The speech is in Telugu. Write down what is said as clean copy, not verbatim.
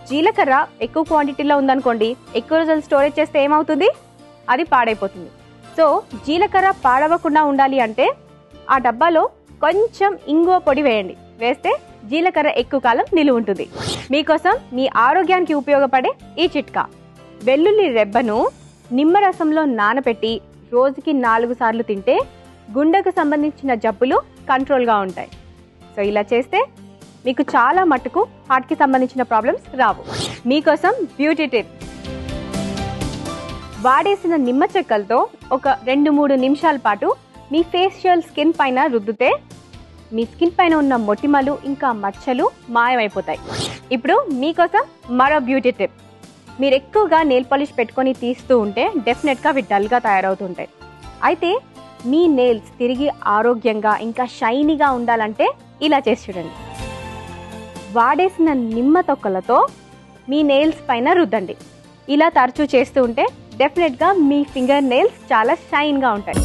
జీలకర్ర ఎక్కువ క్వాంటిటీలో ఉందనుకోండి, ఎక్కువ రోజులు స్టోరేజ్ చేస్తే ఏమవుతుంది, అది పాడైపోతుంది. సో జీలకర్ర పాడవకుండా ఉండాలి అంటే ఆ డబ్బాలో కొంచెం ఇంగువ పొడి వేయండి. వేస్తే జీలకర్ర ఎక్కువ కాలం నిలువ ఉంటుంది. మీకోసం మీ ఆరోగ్యానికి ఉపయోగపడే ఈ చిట్కా: వెల్లుల్లి రెబ్బను నిమ్మరసంలో నానబెట్టి రోజుకి 4 సార్లు తింటే గుండెకు సంబంధించిన జబ్బులు కంట్రోల్గా ఉంటాయి. సో ఇలా చేస్తే మీకు చాలా మట్టుకు హార్ట్కి సంబంధించిన ప్రాబ్లమ్స్ రావు. మీకోసం బ్యూటీ టిప్: వాడేసిన నిమ్మ చెక్కలతో ఒక 2-3 నిమిషాల పాటు మీ ఫేషియల్ స్కిన్ పైన రుద్దితే మీ స్కిన్ పైన ఉన్న మొటిమలు ఇంకా మచ్చలు మాయమైపోతాయి. ఇప్పుడు మీకోసం మరో బ్యూటీ టిప్: మీరు ఎక్కువగా నెయిల్ పాలిష్ పెట్టుకొని తీస్తూ ఉంటే డెఫినెట్గా అవి డల్గా తయారవుతుంటాయి. అయితే మీ నెయిల్స్ తిరిగి ఆరోగ్యంగా ఇంకా షైనీగా ఉండాలంటే ఇలా చేసి చూడండి. వాడేసిన నిమ్మ తొక్కలతో మీ నెయిల్స్ పైన రుద్దండి. ఇలా తరచూ చేస్తూ ఉంటే డెఫినెట్గా మీ ఫింగర్ నెయిల్స్ చాలా షైన్గా ఉంటాయి.